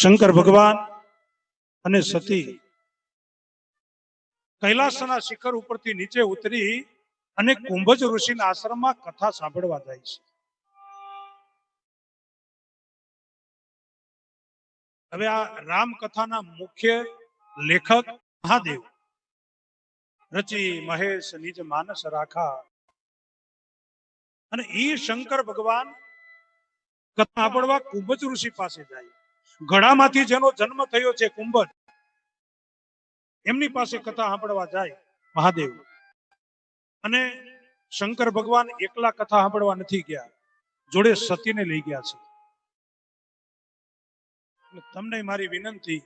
શંકર ભગવાન અને સતી કૈલાસના શિખર ઉપરથી નીચે ઉતરી અને કુંભજ ઋષિના આશ્રમમાં કથા સાંભળવા જાય છે. હવે આ રામકથાના મુખ્ય લેખક મહાદેવ રચી મહેશ નિજ માનસ રાખા. અને ઈ શંકર ભગવાન કથા સાંભળવા કુંભજ ઋષિ પાસે જાય. ઘડામાંથી જેનો જન્મ થયો છે કુંભજ, એમની પાસે કથા સાંભળવા જાય મહાદેવ. અને શંકર ભગવાન એકલા કથા સાંભળવા નથી ગયા, જોડે સતીને લઈ ગયા છે. તમને મારી વિનંતી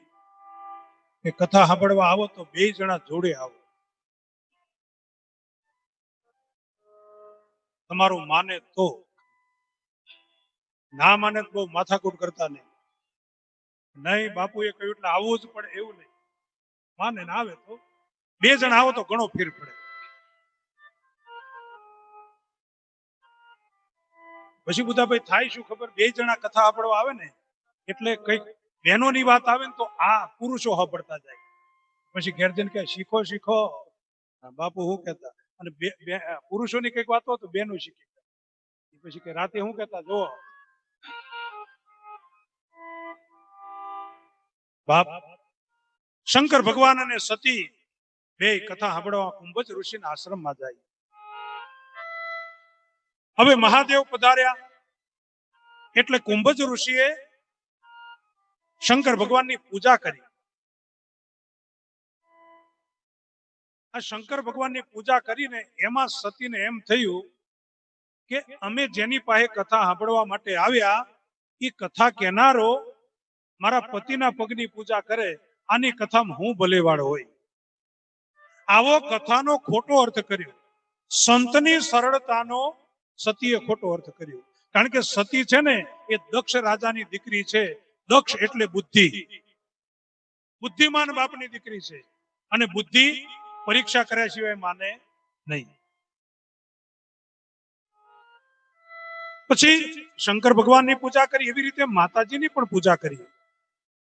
કે કથા સાંભળવા આવો તો 2 જણા જોડે આવો. તમારું માને તો, ના માને તો બહુ માથાકૂટ કરતા નહીં. નહીં બાપુએ કહ્યું એટલે આવવું જ પડે એવું નહીં. માને ના આવે તો 2 જણા આવો તો ઘણો ફેર પડે. પછી બુધાભાઈ થાય શું ખબર, 2 જણા કથા સાંભળવા આવે ને એટલે કઈક બહેનોની વાત આવે ને તો આ પુરુષો સાંભળતા જાય. પછી ઘેર જઈને કે શીખો શીખો બાપુ શું કહેતા. અને પુરુષોની કઈક વાતો તો બહેનો શીખી. પછી કે રાતે શું કહેતા જો બાપ. શંકર ભગવાન અને સતી 2 કથા સાંભળવા કુંભજ ઋષિના આશ્રમમાં જાય. હવે મહાદેવ પધાર્યા એટલે કુંભજ ઋષિએ શંકર ભગવાનની પૂજા કરી. આ શંકર ભગવાનની પૂજા કરીને એમાં સતીને એમ થયું કે અમે જેની પાસે કથા સાંભળવા માટે આવ્યા એ કથા કહેનારો મારા પતિના પગની પૂજા કરે, આની કથામાં હું ભલેવાડ હોય. આવો કથાનો ખોટો અર્થ કર્યો. સંતની સરળતાનો સતીએ ખોટો અર્થ કર્યો. કારણ કે સતી છે ને એ દક્ષ રાજાની દીકરી છે. દક્ષ એટલે બુદ્ધિ, બુદ્ધિમાન બાપની દીકરી છે. અને બુદ્ધિ પરીક્ષા કર્યા સિવાય માને નહીં. પછી શંકર ભગવાનની પૂજા કરી, એવી રીતે માતાજીની પણ પૂજા કરી.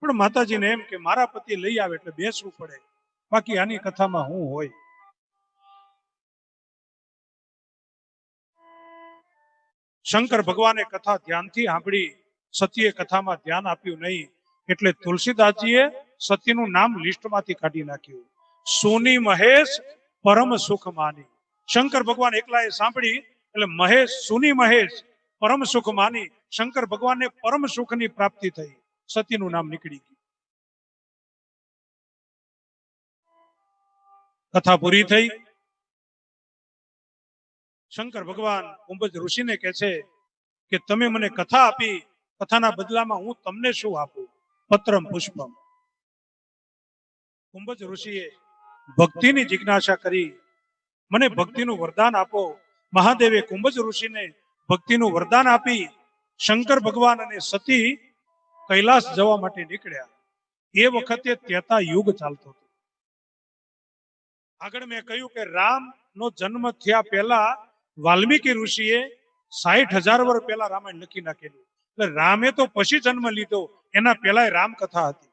પણ માતાજીને એમ કે મારા પતિ લઈ આવે એટલે બેસવું પડે, બાકી આની કથામાં હું હોય. શંકર ભગવાને કથા ધ્યાનથી સાંભળી, સતીએ કથામાં ધ્યાન આપ્યું નહીં. એટલે તુલસીદાસજીએ સતીનું નામ લિસ્ટમાંથી કાઢી નાખ્યું. સોની મહેશ પરમ સુખ માની. શંકર ભગવાન એકલાએ સાંભળી એટલે મહેશ, સુની મહેશ પરમ સુખ માની. શંકર ભગવાનને પરમ સુખની પ્રાપ્તિ થઈ, સતીનું નામ નીકળી ગયું. કથા પૂરી થઈ. શંકર ભગવાન કુંભજ ઋષિને કહે છે કે તમે મને કથા આપી, કથાના બદલામાં હું તમને શું આપું? પત્રમ પુષ્પમ. કુંભજ ઋષિએ ભક્તિની જિજ્ઞાસા કરી, મને ભક્તિનું વરદાન આપો. મહાદેવે કુંભજ ઋષિને ભક્તિનું વરદાન આપી. શંકર ભગવાન અને સતી કૈલાસ જવા માટે નીકળ્યા. એ વખતે ત્રેતા યુગ ચાલતો હતો. આગળ મેં કહ્યું કે રામ નો જન્મ થયા પહેલા વાલ્મીકી ઋષિએ 60,000 વર્ષ પહેલા રામાયણ લખી નાખેલું. એટલે રામે તો પછી જન્મ લીધો, એના પહેલા રામ કથા હતી.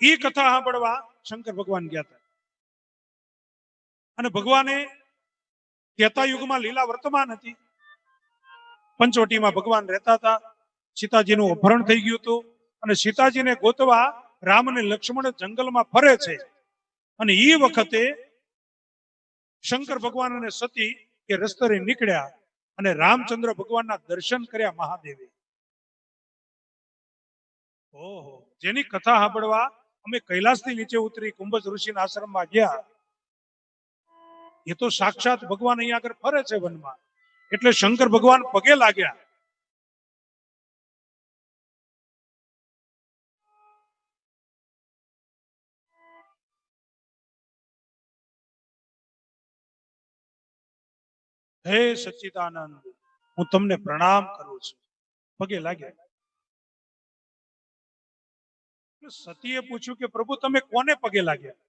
એ કથા સાંભળવા શંકર ભગવાન ગયા હતા. અને ભગવાને ત્રેતા યુગમાં લીલા વર્તમાન હતી. પંચવટીમાં ભગવાન રહેતા હતા. સીતાજીનું અપહરણ થઈ ગયું હતું અને સીતાજીને ગોતવા રામ અને લક્ષ્મણ જંગલમાં ફરે છે. અને એ વખતે શંકર ભગવાન અને સતી એ રસ્તે નીકળ્યા અને રામચંદ્ર ભગવાનના દર્શન કર્યા મહાદેવે. ઓહો, જેની કથા સાંભળવા અમે કૈલાસથી નીચે ઉતરી કુંભજ ઋષિના આશ્રમમાં ગયા, એ તો સાક્ષાત ભગવાન અહીંયા આગળ ફરે છે વનમાં. એટલે શંકર ભગવાન પગે લાગ્યા. હે સચ્ચિદાનંદ, હું તમને પ્રણામ કરું છું. પગે લાગ્યા. સતીએ પૂછ્યું કે પ્રભુ તમે કોને પગે લાગ્યા?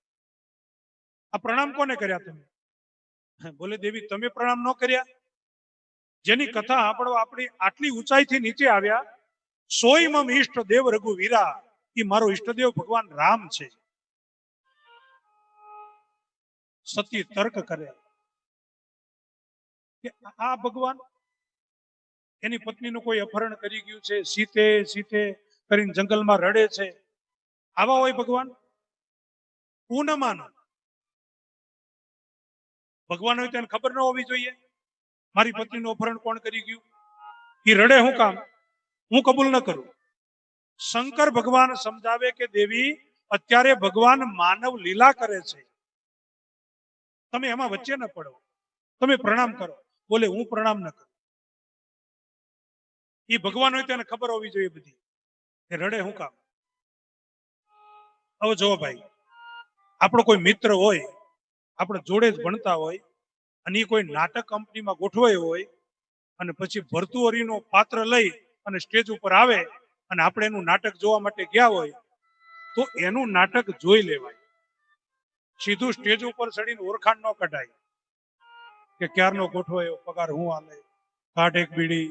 આ પ્રણામ કોને કર્યા તમે? બોલે દેવી તમે પ્રણામ ન કર્યા? જેની કથા સાંભળવા આપણી આટલી ઊંચાઈથી નીચે આવ્યા સોયમમ ઈષ્ટ દેવ રઘુવીરા, એ મારો ઈષ્ટદેવ ભગવાન રામ છે. સતી તર્ક કરે કે આ ભગવાન એની પત્નીનું કોઈ અપહરણ કરી ગયું છે, સીતે સીતે કરીને જંગલમાં રડે છે, આવા હોય ભગવાન? હું ન માનું. ભગવાન હોય તેને ખબર ન હોવી જોઈએ મારી પત્નીનું અપહરણ કોણ કરી ગયું? એ રડે હું કામ? હું કબૂલ ન કરું. શંકર ભગવાન સમજાવે કે દેવી, અત્યારે ભગવાન માનવ લીલા કરે છે, તમે એમાં વચ્ચે ન પડો, તમે પ્રણામ કરો. બોલે હું પ્રણામ ન કરું. એ ભગવાન હોય તેને ખબર હોવી જોઈએ બધી, એ રડે હું કામ? હવે જો ભાઈ, આપણો કોઈ મિત્ર હોય, આપણે જોડે જ ભણતા હોય, અને એ કોઈ નાટક કંપનીમાં ગોઠવાયો હોય, અને પછી ભરતુહરીનો પાત્ર લઈ અને સ્ટેજ ઉપર આવે, અને આપણે એનું નાટક જોવા માટે ગયા હોય, તો એનું નાટક જોઈ લેવાય. સીધું સ્ટેજ ઉપર ચડીને ઓળખાણ ન કઢાય કે ક્યારનો ગોઠવાયો, પગાર હું આલે, કાઢ એક બીડી,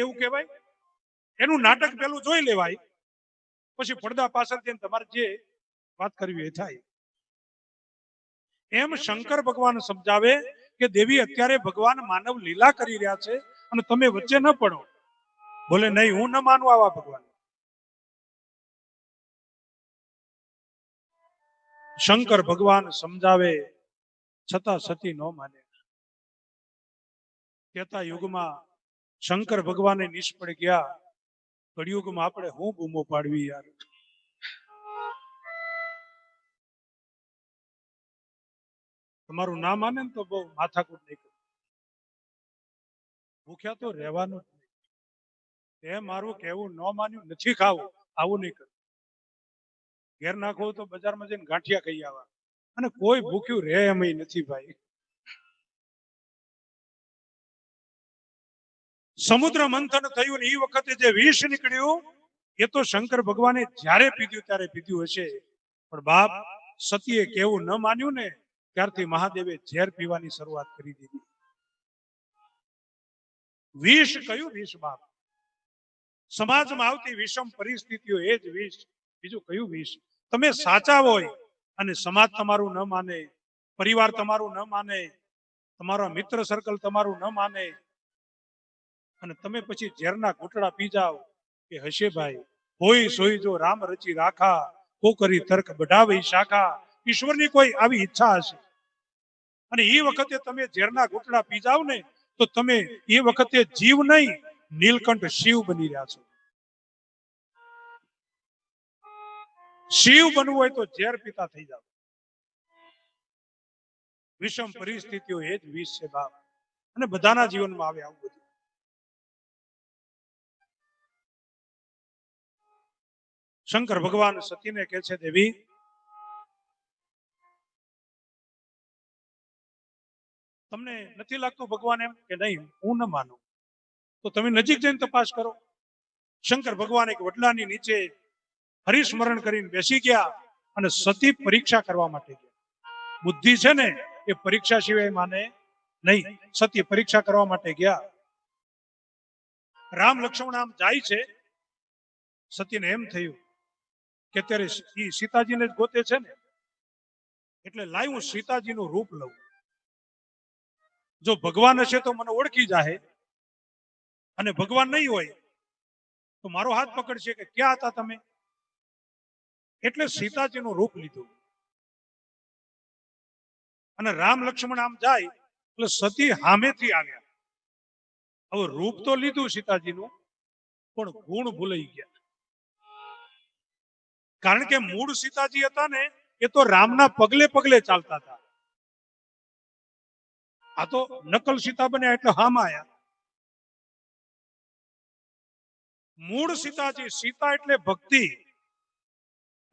એવું કહેવાય? એનું નાટક પેલું જોઈ લેવાય, પછી પડદા પાછળ જઈને તમારે જે વાત કરવી એ થાય. એમ શંકર ભગવાન સમજાવે કે દેવી, અત્યારે ભગવાન માનવ લીલા કરી રહ્યા છે, અને તમે વચ્ચે ન પડો. બોલે નહીં, હું ન માનું આવા ભગવાન. શંકર ભગવાન સમજાવે છતાં સતી ન માને. ત્રેતા યુગમાં શંકર ભગવાને નિષ્ફળ ગયા, કળિયુગમાં આપણે હું બૂમો પાડવી યાર. તમારું ના માને ને તો બહુ માથાકૂટ નહીં કરે. ભૂખ્યા તો રહેવાનું જ નહીં. એ મારું કેવું ન માન્યું, નથી ખાવું, આવું નહીં કર. ઘેર નાખો તો બજારમાં જઈને ગાંઠિયા ખાઈ આવા, અને કોઈ ભૂખ્યું રહે એમ નથી ભાઈ. સમુદ્ર મંથન થયું ને એ વખતે જે વિષ નીકળ્યું, એ તો શંકર ભગવાને જ્યારે પીધું ત્યારે પીધું હશે, પણ બાપ સતીએ કેવું ન માન્યું ને, ત્યારથી મહાદેવે ઝેર પીવાની શરૂઆત કરી દીધી. વિષ કયું વિષ બાપ? સમાજમાં આવતી વિષમ પરિસ્થિતિઓ એ જ વિષ, બીજું કયું વિષ? તમે સાચા હોય અને સમાજ તમારું ન માને, પરિવાર તમારું ન માને, તમારા મિત્ર સર્કલ તમારું ન માને, અને તમે પછી ઝેરના ઘૂંટડા પી જાઓ કે હશે ભાઈ, હોય સોઈ જો રામ રચી રાખા, કો કરી તર્ક બઢાવે શાખા. ઈશ્વરની કોઈ આવી ઈચ્છા હશે, અને એ વખતે તમે ઝેરના ઘૂંટડા પી જાવ ને, તો તમે એ વખતે જીવ નહીં, નીલકંઠ શિવ બની રહ્યા છો. શિવ બનવું હોય તો ઝેર પીતા થઈ જાવ. વિષમ પરિસ્થિતિઓ એ જ વિષ છે બાપ, અને બધાના જીવનમાં આવે આવું બધું. શંકર ભગવાન સતીને કહે છે, દેવી તમને નથી લાગતું ભગવાન એમ? કે નહીં, હું ન માનું. તો તમે નજીક જઈને તપાસ કરો. શંકર ભગવાન એક વડલાની નીચે હરિસ્મરણ કરીને બેસી ગયા, અને સતી પરીક્ષા કરવા માટે ગયા. બુદ્ધિ છે ને એ પરીક્ષા સિવાય માને નહીં. સતી પરીક્ષા કરવા માટે ગયા. રામ લક્ષ્મણ આમ જાય છે, સતીને એમ થયું કે અત્યારે સીતાજીને જ ગોતે છે ને, એટલે લાય હું સીતાજીનું રૂપ લઉં. જો ભગવાન હશે તો મને ઓળખી જાહે, અને ભગવાન નહીં હોય તો મારો હાથ પકડશે કે ક્યાં હતા તમે. એટલે સીતાજીનું રૂપ લીધું, અને રામ લક્ષ્મણ આમ જાય એટલે સતી સામેથી આવ્યા. હવે રૂપ તો લીધું સીતાજીનું, પણ ગુણ ભૂલાઈ ગયા. કારણ કે મૂળ સીતાજી હતા ને, એ તો રામના પગલે પગલે ચાલતા હતા. આ તો નકલ સીતા બન્યા એટલે હામાં આયા. મૂળ સીતાજી, સીતા એટલે ભક્તિ,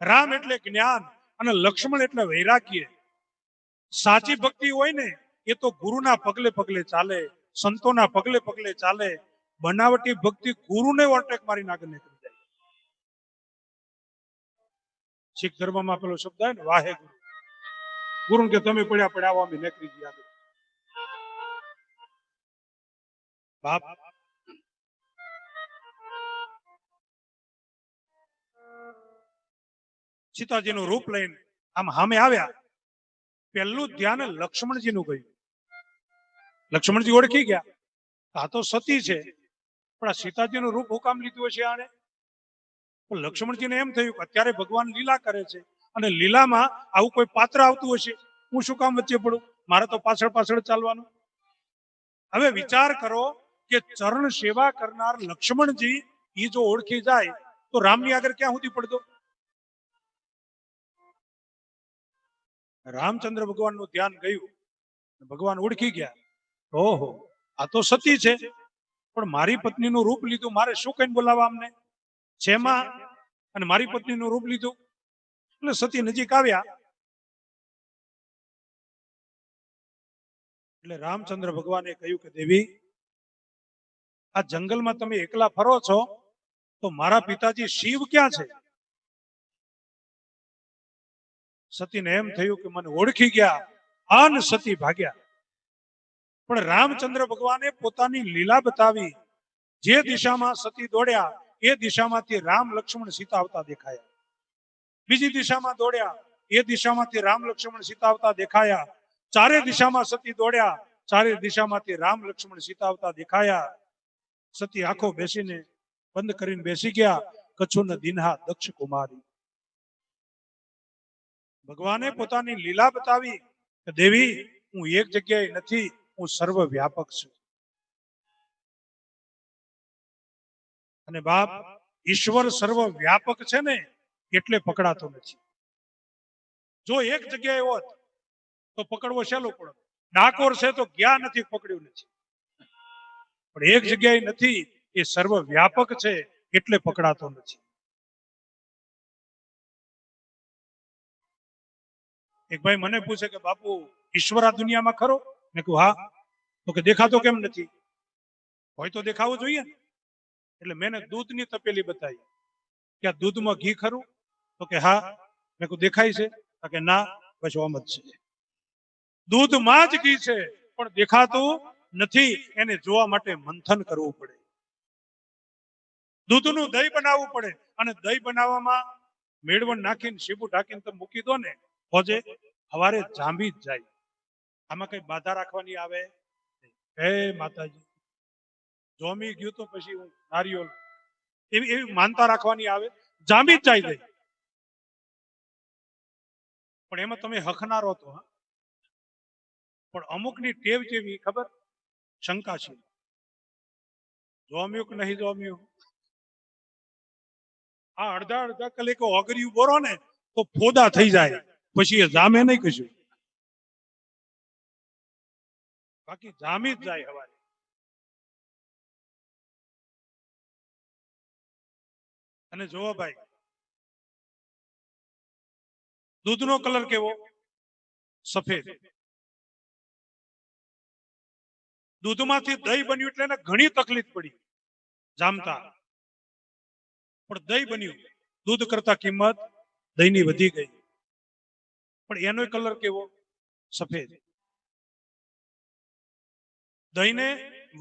રામ એટલે જ્ઞાન, અને લક્ષ્મણ એટલે વૈરાગ્ય. સાચી ભક્તિ હોય ને, એ તો ગુરુના પગલે પગલે ચાલે, સંતોના પગલે પગલે ચાલે. બનાવટી ભક્તિ ગુરુને ઓવરટેક મારી નાખે નીકળી જાય. શીખ ધર્મમાં પેલો શબ્દ હોય ને, વાહે ગુરુ. ગુરુ કે તમે પડ્યા પડ્યા આવો, અમે નીકળી ગયા. બાપ સીતાજીનું રૂપ લઈને આમ સામે આવ્યા. પહેલું ધ્યાન લક્ષ્મણજીનું ગયું. લક્ષ્મણજી ઓળખી ગયા, આ તો સતી છે, પણ આ સીતાજીનું રૂપ હું કામ લીધું હશે આને? પણ લક્ષ્મણજીને એમ થયું કે અત્યારે ભગવાન લીલા કરે છે અને લીલામાં આવું કોઈ પાત્ર આવતું હશે, હું શું કામ વચ્ચે પડું, મારે તો પાછળ પાછળ ચાલવાનું. હવે વિચાર કરો કે ચરણ સેવા કરનાર લક્ષ્મણજી એ જો ઓળખી જાય તો રામની આગળ ક્યાં સુધી પડતો? રામચંદ્ર ભગવાનનું ધ્યાન ગયું, ભગવાન ઓળખી ગયા, ઓહો આ તો સતી છે, પણ મારી પત્નીનું રૂપ લીધું, મારે શું કઈ બોલાવા અમને છેમાં, અને મારી પત્નીનું રૂપ લીધું. એટલે સતી નજીક આવ્યા. એટલે રામચંદ્ર ભગવાને કહ્યું કે દેવી, આ જંગલમાં તમે એકલા ફરો છો તો મારા પિતાજી શિવ ક્યાં છે? સતીને એમ થયું કે મને ઓળખી ગયા, આન સતી ભાગ્યા. પણ રામચંદ્ર ભગવાને પોતાની લીલા બતાવી. જે દિશામાં સતી દોડ્યા એ દિશામાંથી રામ લક્ષ્મણ સીતા આવતા દેખાયા. બીજી દિશામાં દોડ્યા એ દિશામાંથી રામ લક્ષ્મણ સીતા આવતા દેખાયા. ચારે દિશામાં સતી દોડ્યા, ચારે દિશામાંથી રામ લક્ષ્મણ સીતા આવતા દેખાયા. સતી આંખો બેસીને બંધ કરીને બેસી ગયા. કચ્છુન દિનહા દક્ષ કુમારી. ભગવાને પોતાની લીલા બતાવી કે દેવી, હું એક જગ્યાએ નથી, હું સર્વ વ્યાપક છું. અને બાપ, ઈશ્વર સર્વ વ્યાપક છે ને એટલે પકડાતો નથી. જો એક જગ્યાએ હોત તો પકડવો સહેલો પડે. ડાકોર છે તો ગયા નથી, પકડ્યું નથી. પણ એક જગ્યાએ નથી, એ સર્વ વ્યાપક છે એટલે પકડાતો નથી. એક ભાઈ મને પૂછે કે બાપુ ઈશ્વર આ દુનિયામાં ખરો? મેં કહ્યું હા. તો કે દેખાતો કેમ નથી? હોય તો દેખાવો જોઈએ ને. એટલે મેં દૂધની તપેલી બતાવી કે આ દૂધમાં ઘી ખરું? તો કે હા. મેં કહ્યું દેખાય છે? તો કે ના, બસ ઓમ જ છે. દૂધમાં જ ઘી છે પણ દેખાતું નથી, એને જોવા માટે મંથન કરવું પડે. દૂધનું દહીં બનાવવું પડે, અને દહીં બનાવવામાં મેળવણ નાખીને સીબું ઢાંકીને તમે મૂકી દો ને, હોજે સવારે જાંબી જ જાય. આમાં કઈ બાધા રાખવાની આવે? હે માતાજી, જોમી ગયું તો પછી હું નારિયેળ એવી એવી માનતા રાખવાની આવે, જાંબી જ જાય દહીં. પણ એમાં તમે હખનારો તો, પણ અમુકની ટેવ જેવી ખબર, શંકાશીલ, જોમ્યું કે નહીં જોમ્યું. આ અડધા અડધા કલાકે ઓગર્યું બોરો ને તો ફોદા થઈ જાય, પછી એ જામે નહીં કશું, બાકી જામી જ જાય હવારે. અને જોવો ભાઈ, દૂધનો કલર કેવો? સફેદ. દૂધમાંથી દહીં બન્યું એટલે એને ઘણી તકલીફ પડી જામતા, પણ દહીં બન્યું. દૂધ કરતા કિંમત દહીંની વધી ગઈ, પણ એનો કલર કેવો? સફેદ. દહીંને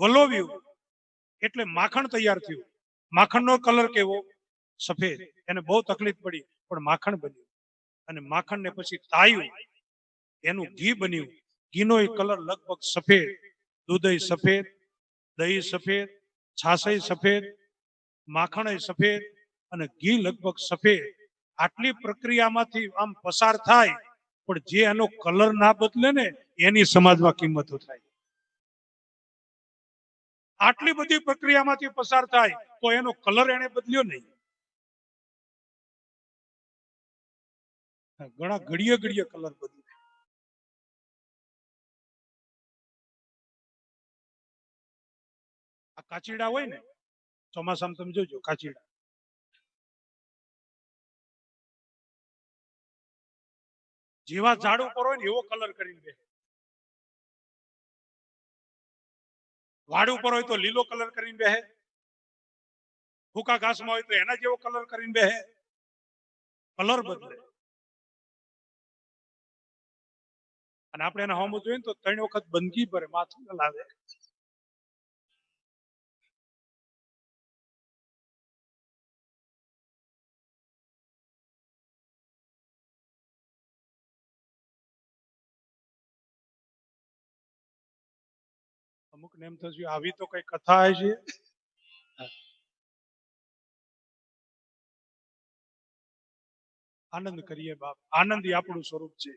વલોવ્યું એટલે માખણ તૈયાર થયું. માખણનો કલર કેવો? સફેદ. એને બહુ તકલીફ પડી પણ માખણ બન્યું. અને માખણને પછી તાયું, એનું ઘી બન્યું. ઘીનો કલર લગભગ સફેદ. દૂધ સફેદ, દહીં સફેદ, છાશ સફેદ, માખણ સફેદ, અને ઘી લગભગ સફેદ. આટલી પ્રક્રિયામાંથી આમ પસાર થાય, પણ જે એનો કલર ના બદલે ને એની સમાજમાં કિંમતો થાય. આટલી બધી પ્રક્રિયામાંથી પસાર થાય તો એનો કલર એને બદલ્યો નહીં. ઘણા ઘડીએ ઘડીએ કલર બદલે. આ કાચીડા હોય ને, ચોમાસામાં તમે જોજો કાચીડા, જેવા ઝાડ ઉપર હોય ને એવો કલર કરીને બેસે. વાડ ઉપર હોય તો લીલો કલર કરીને બેસે, ભૂકા ઘાસમાં હોય તો એના જેવો કલર કરીને બેસે. કલર બદલે. અને આપણે એના હોમ જોઈએ તો 3 વખત બંદગી ભરે, માથું લાવે. અમુક ને એમ થયું આવી તો કઈ કથા છે. આનંદ કરીએ બાપ, આનંદ ઈ આપણું સ્વરૂપ છે.